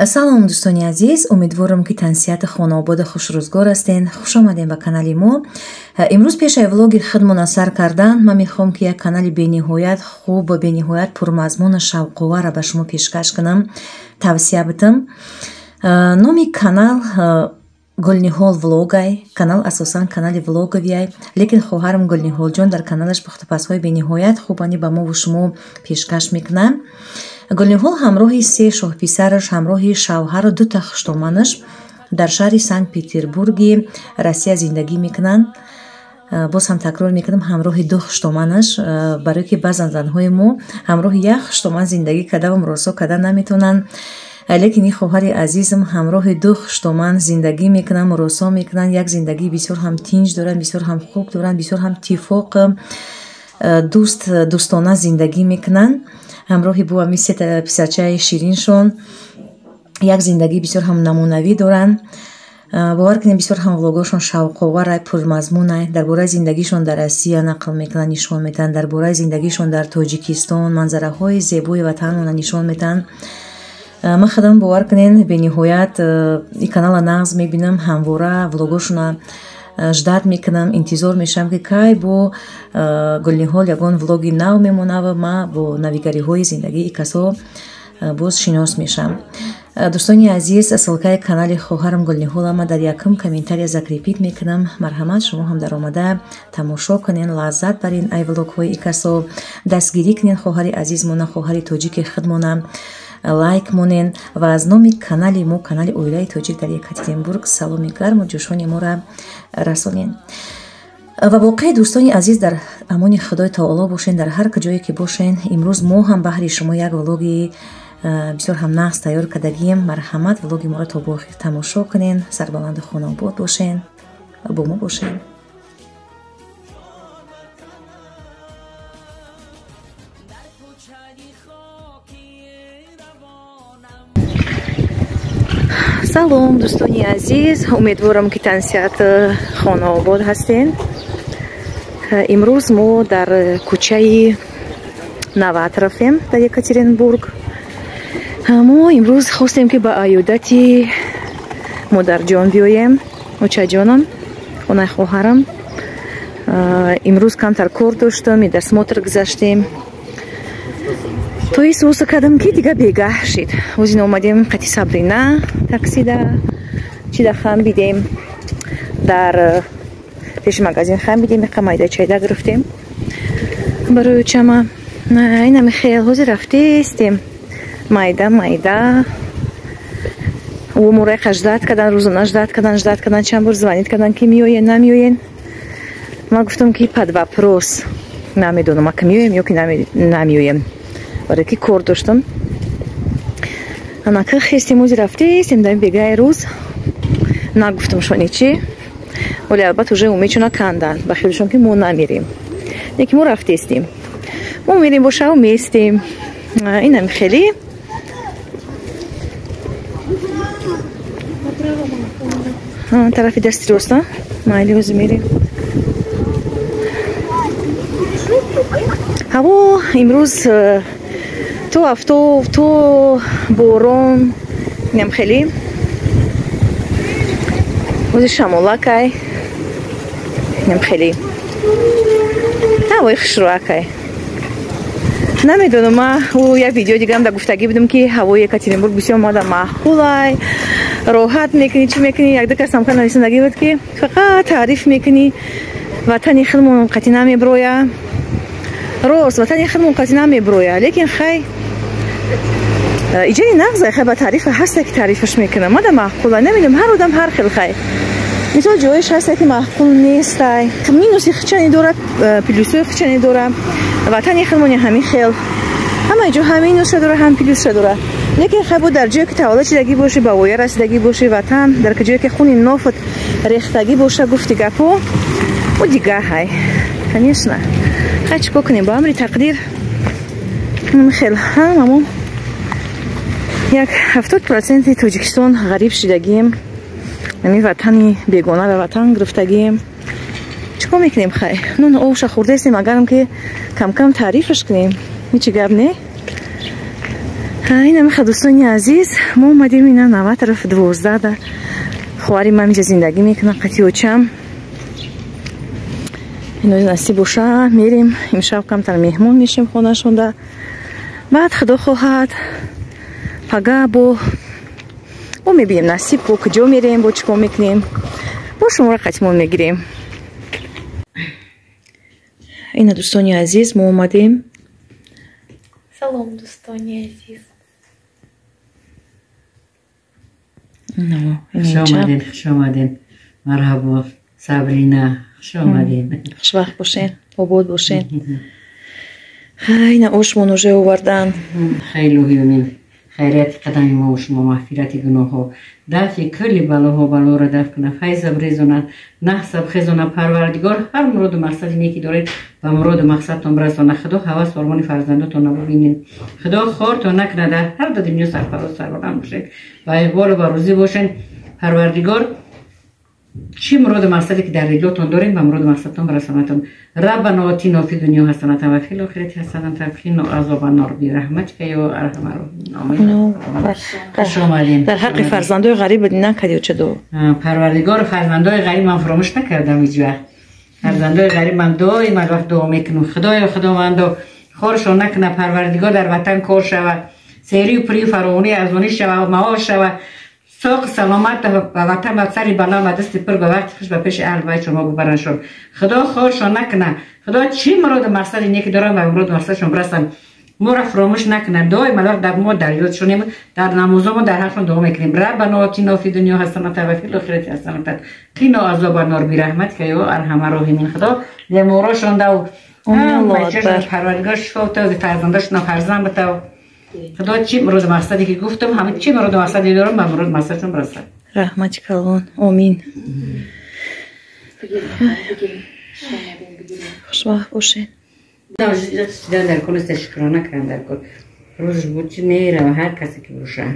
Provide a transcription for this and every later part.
салом дӯстони азиз, умедворам ки тансиҳати хонаободи хушрӯзгор ҳастен. Хуш омадем ба канали мо. имрӯз пешаи влоги худмона сар кардан ман мехоҳам ки як канали бениҳоят хуб ва бениҳоят пурмазмуну шавқоварро ба шумо пешкаш кунам, тавсия битам. номи канал Гулниҳол влогай. Канал асосан канали влоговияй, лекин хоҳарам Гулниҳолҷон дар каналаш пухтупазҳои бениҳоят хубани ба мову шумо пешкаш мекунам. Гулниҳол ҳамроҳи се шоҳписараш, ҳамроҳи шавҳару дута хуштоманаш дар шаҳри Санкт-Петербурги Россия зиндагӣ мекунанд. боз ҳам такрор мекунам, ҳамроҳи ду хуштоманаш, барое ки баъзан занҳои мо ҳамроҳи як хуштоман зиндагӣ карда ва муросо карда наметавонанд, лекин ин хоҳари азизам ҳамроҳи ду хуштоман зиндагӣ мекунанд, муросо мекунанд. Як зиндагии бисёр ҳам тинҷ доранд, бисёр ҳам хуб доранд, бисёр ҳам тифоқ дӯстона зиндагӣ мекунанд. ҳамроҳи бу ҳами се писарчаи шириншон як зиндагии бисёр ҳам намунавӣ доранд. бовар кунем бисёр ҳам влогошон шавқоварай, пурмазмунай, дар бораи зиндагишон дар Россия нақл мекунанд, нишон метаҳанд, дар бораи зиндагишон дар Тоҷикистон, манзараҳои зебои ватанона нишон метаҳанд. ман худам бовар кунем бениҳоят ин канала нағз мебинам, ҳамвора влогошона ждат мекунам, интизор мешавам ки кай бо Гулниҳол ягон влоги нав мемонад ва ман бо навигариҳои зиндагии касо боз шинос мешавам. дӯстони азиз, ссилкаи канали хоҳарам Гулниҳола ман дар якум комментария закрепит мекунам. марҳамат, шумо ҳам дар омада тамошо кунен, лаззат барин ай влогҳои и касо, дастгирӣ кунен хоҳари азизмона, хоҳари тоҷики худмона, лайк монен ва аз номи канали мо, канали оилаи тоҷик дар Екатеринбург, саломи гарму ҷӯшони моро расонен. ва воқеъ дӯстони азиз, дар амони худои таоло бошен, дар ҳар куҷое ки бошен. имрӯз мо ҳам баҳри шумо як влоги бисёр ҳам нағз тайёр кардагием. марҳамат, влоги моро то бо охир тамошо кунен. сарбаланду хонобод бошен, бо мо бошен. салом дӯстони азиз, умедворам ки тансиҳат хонаобод ҳастен. имрӯз мо дар кӯчаи Нават рафтем дар Екатеринбург. мо имрӯз хостем ки ба аёдати модарҷон биёем, очаҷонам, хонаи хоҳарам. имрӯз камтар кор доштам, дар смотр гузаштем. то эҳсос кардам ки дига бегаҳ шид. озин омадем қати Сабрина таксида чида хам бидем, дар пеши магазин хам бидем, яқа майда чайда гирифтем барои очама. инами хел ҳозир рафтестем майда умура ждат кардан, рӯзона ждат кардан, чанд бор звонит кардан ки меоен намеоен. ман гуфтам ки под вопрос, намедонам ака меоем ё ки намеоем, барое ки кор доштам. анака хестем ҳозир рафтестем дар бегаи рӯз. нагуфтам шони чи, вале албатта уже умедшона кандан ба хелушон ки мо намерем, лекин мо рафтестем. мо мерем бо шав местем. инам хеле тарафи дасти роста майли ҳозир мерем. ҳаво имрӯз то афтоб, то борон, инам хеле ҳозир шамолакай, инам хеле ҳавои хушрӯакай. намедонам, ман як видео дигам да гуфтагӣ будам ки ҳавои Екатеринбург бисёр мода маъқулай, роҳат мекунӣ, чӣ мекунӣ. як ду кас ҳамка нависандагӣ буд ки фақат таъриф мекунӣ, ватани худмон қати намеброя. рост ватани худмон қати намеброя, лекин хай иҷои нағзай, хай ба таърифа ҳаста ки таърифаш мекунам. мада маъқулай, намедонам, ҳар одам ҳар хел. хай мисол ҷоиш ҳаста ки маъқул нестай, минуси хичане дорад, плюсои хичане дорад. ватани худмони ҳамин хел, ҳамаи ҷо ҳам минусша дорад, ҳам плюсша дорад. лекин хай бо дар ҷое ки таваллуд шидагӣ бошӣ, ба воя расидагӣ бошӣ, ватан дар ҷое ки хуни нофат рехтагӣ боша, гуфти гапо у дигар. ҳай конечно, хай чӣ кор кунем, ба амри тақдир. хел ҳамамон як 70% Тоҷикистон ғариб шидагием, ами ватани бегона ба ватан гирифтагием. چی کار میکنیم خیلی؟ نون اوش خورده استیم اگرم که کم کم تعریفش کنیم. میچی گب نه؟ این همه دوستانی عزیز ما اومدیم اینا 90 طرف 12 در خواریم همینجا زندگی میکنن قطیوچم. اینو نصیب باشه میریم امشب کمتر مهمون میشیم خونهشون ده. بعد خدا خواهد پگه با میبینیم نصیب با کجا میریم با چکو میکنیم با شما را قطمون میگیریم. این دوستانی عزیز ما اومدیم. سلام دوستانی عزیز. خوش آمدین. مرحبا صبرینا، خوش آمدین. خوش وقت باشین، آباد باشین. این آشمون رو آوردن. خیلی همین خیریت قدم ما و شما مغفرت گناه ها دفع کلی بلاها بلا را دفع کنه فیض بریزونه نحسب خیزونه پروردگار هر مراد و مقصد نیکی دارید و مراد و مقصدتون برسانه. خدا هوس آرمان فرزندتون نبینین. خدا خارتون نکنه در هر دو دنیا سرفراز سربلند باشین و اقبال و روزی باشین. پروردگار چی مراد و مقصدی که در رجلتون دارین و مراد و مقصدتون برسانتون. ربنا آتینا فی دنیا حسنة و فی الآخرة حسنة و قنا عذاب النار برحمتک یا ارحم الراحمین. آمین. در حق فرزندای غریب نکردی چه دو؟ پروردگار فرزندای غریب من فراموش نکردم هیچ وقت. فرزندای غریب من دائما وقت دعا میکنم خدایا خداوند خورشون نکنه پروردگار در وطن کار شود سیری و پری فراوانی ارزانی شود معاش شود ساق سلامت و وطن و سری بلا و دست پر به وقت خوش به پیش اهل بیت شما ببرنشون. خدا خورشون نکنه. خدا چی مراد مقصد نیکی دارن و مراد مقصدشون برسن ما را فراموش نکنه. دائما وقت در ما در یاد شونیم در نمازمون در حرفون دعا میکنیم ربنا آتینا فی دنیا حسنة و فی الآخرة حسنة قنا عذاب النار برحمتک یا ارحم الراحمین. خدا بیماراشون دو پروردگار شفا بده فرزنداشون فرزند بده. خدا چی مراد مقصدی که گفتم همه چی مراد مقصدی دارم و مراد مقصدشون برسه. رحمت کلان آمین. خوش وقت باشین. در کل شکرانه کردن در کل روزش بود چی میره و هر کسی که بروشه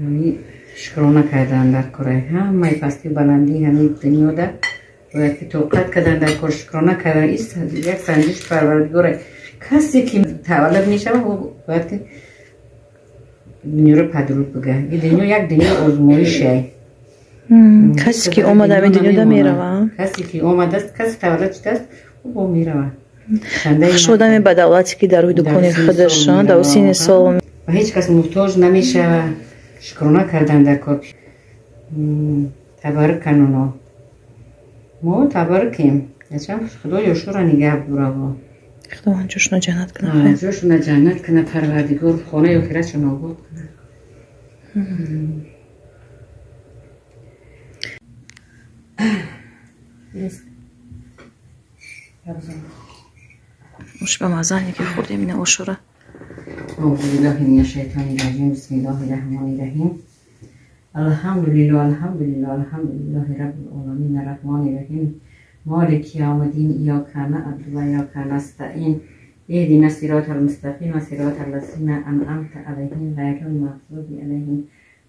همین شکرانه کردن در کره همه پستی بلندی همین دنیا در باید که توقت کردن در کل شکرانه کردن یک سنجش پروردگاره کسی که تولد میشه و باید که دنیا رو پدرود بگه. این دنیا یک دنیا آزمایشه. کسی که اومده به دنیا میره کسی که اومده است کسی تولد شده است او میره شدم به دولتی که در روی دکان خودشان در سین سال و هیچ کس محتاج نمیشه و شکرانه کردن در کار. تبارک کنونا ما تبارکیم خدا یوشو را نگه بوره خدا جوشنا جنت کنه جوشنا جنت کنه پروردگار خانه آخرتشون آباد کنه. مش به مزانی که خوردیم این آشوره. اعوذ بالله من الشیطان الرجیم بسم الله الرحمن الرحیم الحمدلله الحمدلله الحمدلله رب العالمین الرحمن الرحیم مالک یوم الدین ایاک نعبد و ایاک نستعین اهدنا الصراط المستقیم صراط الذین انعمت علیهم غیر المغضوب علیهم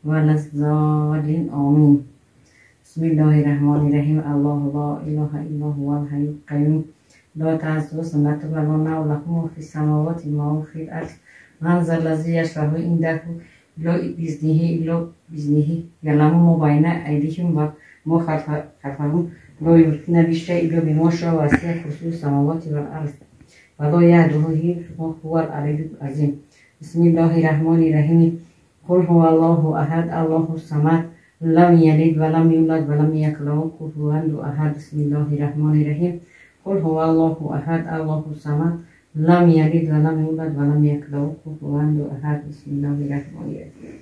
ولا الضالین آمین. بسم الله الرحمن الرحیم الله لا اله الا هو الحی القیوم لا تأخذه سنة ولا نوم له ما في السماوات وما في الأرض من ذا الذي يشفع عنده إلا بإذنه يعلم ما بين أيديهم وما خلفهم لا يحيطون بشيء إلا بما شاء وسع كرسيه السماوات والأرض ولا يؤوده حفظهما هو العلي العظيم. بسم الله الرحمن الرحيم قل هو الله أحد الله الصمد لم يلد ولم يولد ولم يكن له كفوا أحد. بسم الله الرحمن الرحيم قل هو الله أحد الله الصمد لم يلد ولم يولد ولم يكن له كفوا أحد. بسم الله الرحمن الرحيم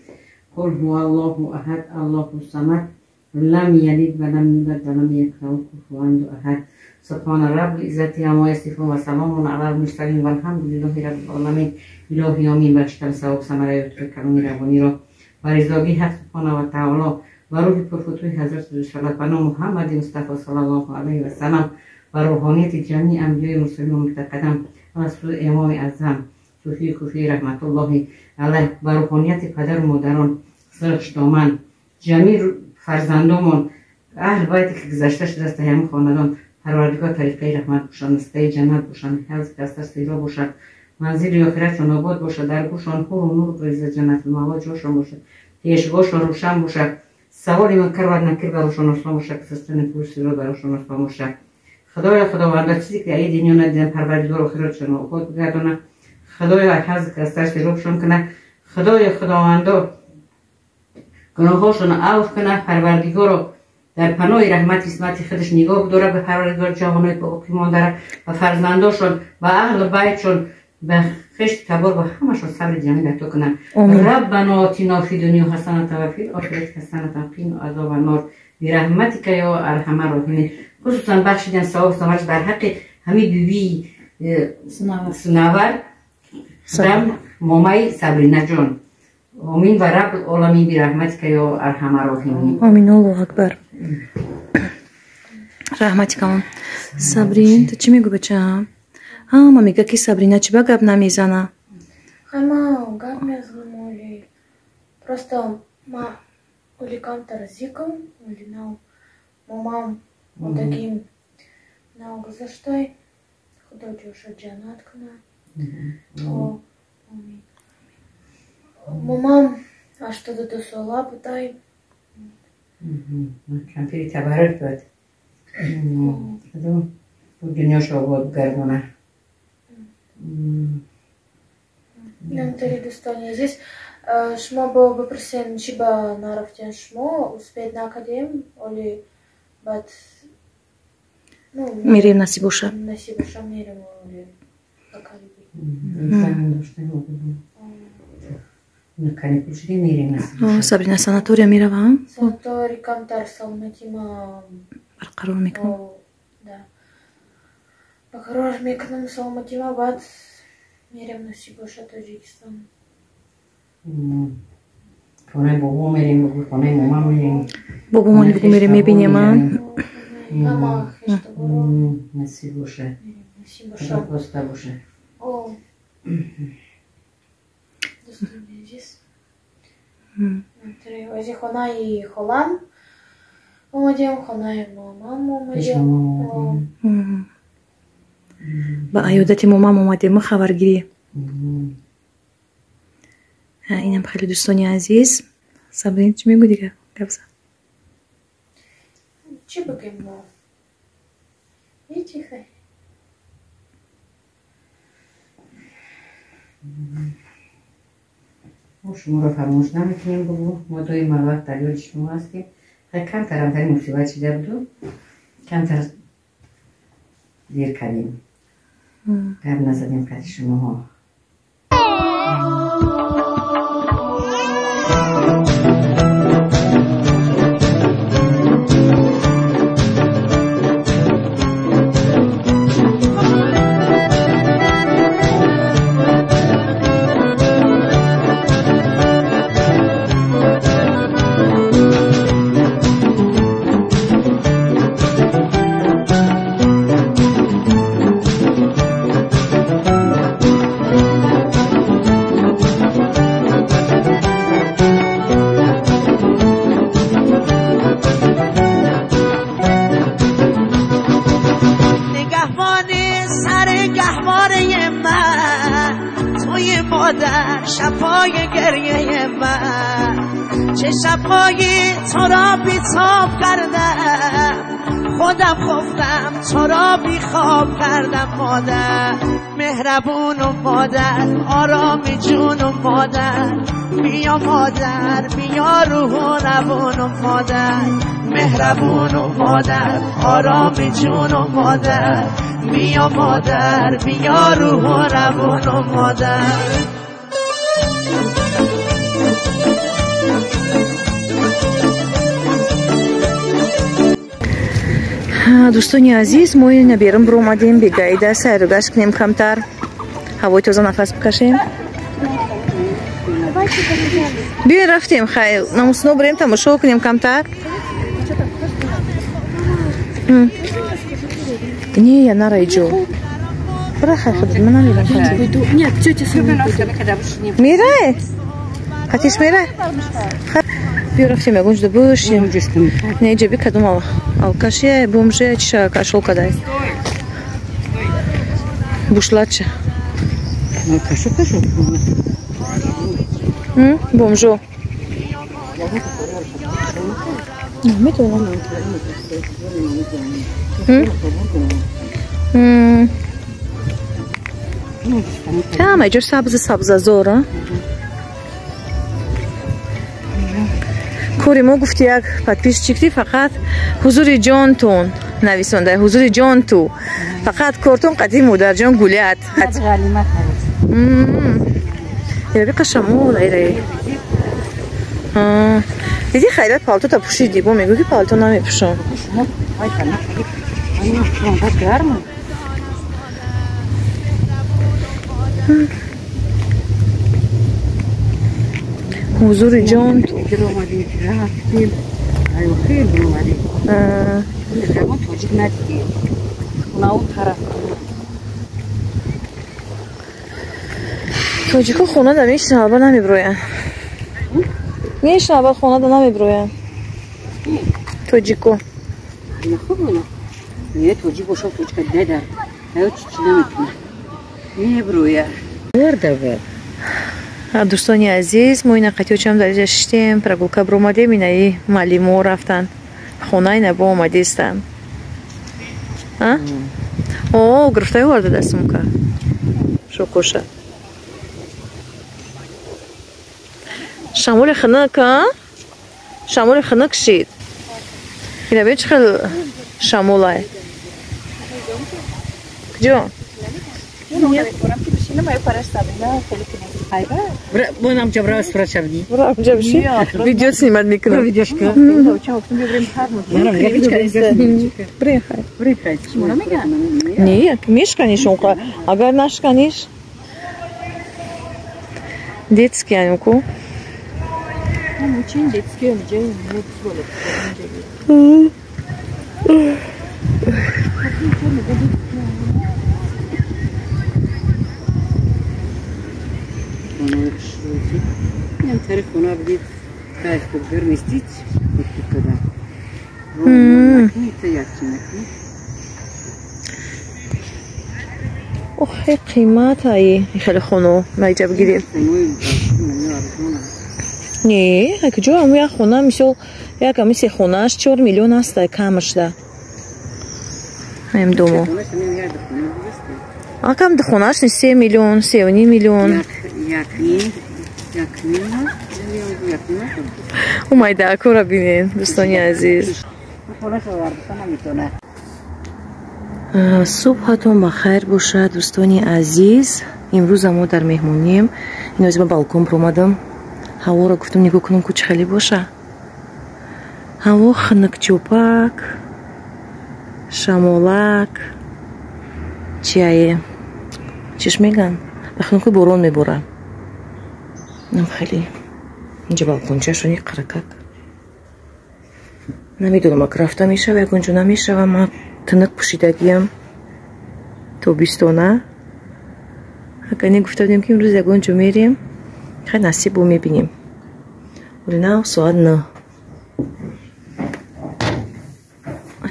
قل هو الله أحد الله الصمد لم يلد ولم يولد ولم يكن له كفوا أحد. سبحان رب العزة عما يصفون وسلام على المرسلين والحمد لله رب العالمين. الهی آمین. بخشتن ثواب ثمره یوتر کلامی روانی را و رضاگی حق سبحانه و تعالی و روح پرفتوی حضرت رسالت بنا محمد مصطفی صلی الله علیه و سلم و روحانیت جمعی انبیاء مرسلین و متقدم و از سوی امام اعظم صوفی کوفی رحمت الله علیه و روحانیت پدر و مادران سرخش دامن جمعی فرزندان اهل بیت که گذشته شده است همه خاندان پروردگار طریقه رحمت باشند، نسته جنت باشند، حفظ دستر سیرا باشد منزل آخرتشان آباد باشد، در گوشان حور و نور بریزد، جنت المأوا جاشان باشد، پیشگاهشان روشن باشد، سواری منکر و نکیر براشان آسان باشد، کسستن پوستی رو براشان آسان باشد. خدایا خداوند چیزی که ای دنیا ندیدن پروردگار آخرتشان آباد بگردانه. خدایا حظ کستش روشان کنه. خدایا خداوندا گناهاشون عفو کنه. پروردگار در پناه رحمت اسمت خودش نگاه بداره به پروردگار جوانای باقی مانده و فرزنداشون و اهل بیتشون به خشت کبار و همشون صبر جمیل عطا کنه. ربنا آتنا فی دنیا حسنة و فی الآخرة حسنة و قنا عذاب النار برحمتک یا ارحم الراحمین. خصوصا بخشیدن ثواب سماج در حق همین بیبی سناور خدم مامای صبرینه جان. آمین و رب العالمین برحمتک یا ارحم الراحمین. آمین. الله اکبر. رحمتی کنم. صبرین تو چی میگو بچه‌م؟ ما میگه که صبرینا چی گپ نمیزنه؟ Мама, как меня взломали? Просто уликам-то разиком, улинал, мамам, вот таким, на за что? Худой уж джанаткна. Мамам, а что ты до сола пытай? Кампири табарак бад. Дунёшо бод гардона. Намтали достойно. Здесь шмо было бы просен чиба наравтен шмо успеть на академ или бат мирим насибуша. Насибуша мирим или академи. Наканекучи мирим насибуша. Сабрина санатория мирава? Санаторий Камтар Салматима. Барқарор мекунам. Да. Барқарор мекунам Салматима бат میرم نصیبش تاجیکستان. خونه بابا میریم، خونه ماما میریم. بابا مانی بگو میریم میبینیم ماما خشت برو. نصیبش. نصیبش. پاستا باشه. او. دوستان عزیز. از خانه خالم اومدیم، خانه مامام اومدیم. با عیادت مامام اومده ما خبرگیری. اینم خیلی دوستانی عزیز. صبرین چی میگو دیگه؟ گفت چی بگیم ما؟ هیچی خیلی. ما شما رو فراموش نمیکنیم بگو. ما دوی مروت در یاد شما هستیم. خیلی کمتر هم تری مصیبت شده بودو. کمتر دیر کردیم. قبل نزدیم خط شما ها. شب‌های گریه من چه شب‌هایی تو را بی‌تاب کردم، خودم خفتم تو را بی‌خواب کردم. مادر مهربون و مادر آرام جون و مادر بیا، مادر بیا روح و روان و مادر مهربون و مادر آرام جون و مادر بیا، مادر بیا روح و روان و مادر. دوستانی عزیز ما نبیرم برو اومدیم بگایده سیرگشت کنیم کمتر، هوای تازه نفس بکشیم. بیاین رفتیم خیلی نموسنو بریم تماشا کنیم کمتر. نه یا نرای جو برای خیلی خودت من نمیدم. Нет, тетя сама میره؟ خطیش میره؟ بیا رفتیم یکونج دو باشیم. نه جبی کدوم алкаши бомжи чиша кашол кадай бушлача بومجو میتونم همه جور سبز زوره کوری ما گفتی یک پادپیش چکتی فقط حضور جانتون نویسنده حضور جان تو فقط کارتون قدیم مادر جان گولیت یه بقیه شمول ایره دیدی خیلیت پالتو تا پوشیدی با میگو که پالتو نمیپوشم حضور جان تو توجیکو خونه دا میشنه اول نمیبروین میشنه اول خونه دا نمیبروین توجیکو یه توجیکو شو توجیکو دادر هاو چی نمیتونه میبروین ورده دوستانی عزیز ما این قطعه هم در اینجا شدیم پرگولکا برو اومدیم اینایی معلیمو رفتن خونه اینه با اومده استن اوه گرفته ورده دستمون که شو کشه شمول خنک شمول خنک شید اینه بین چه خیلی شموله کجا؟ بونم جبرا اسفرا شدی برام جبشی ویدیو سیمت میکنم ویدیوش که برای نه میشکنیش اون اگر نشکنیش детский анюку очень детский он Ям телефона بدید کاش کجور میستید کدا تو یکی نکنی اوه قیمت هایی خیلی خونو میجا بگیریم نه کجا هم یک خونه میشه یک همیشه خونهش 4 میلیون است کمش ده هم دومو آکم ده خونهش 3 میلیون 3.5 میلیون اومده اکو را بینین دوستانی عزیز صبحتون بخیر باشه دوستانی عزیز امروز ما در مهمونیم این از من بالکن پرومدم هوا را گفتم نگاه کنم کچ خیلی باشه هوا خنک چوپک شمالک چیه چیش میگن بخنکوی بارون میبوره نم خیلی اینجا بالکنچه شون یک قرکک نمیدونم اگه رفته میشه و اگه نمیشه و ما تنک پوشیدگیم تو بیستونه اگه نگفته بودیم که امروز یک اونجا میریم خیلی نصیب رو میبینیم ولی نه ساعت نه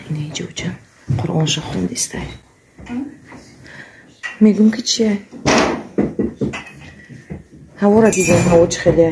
اینه اینجا بچن قرآن شخون دیسته میگم که چیه هوا را دیدیم هوا چه خیلی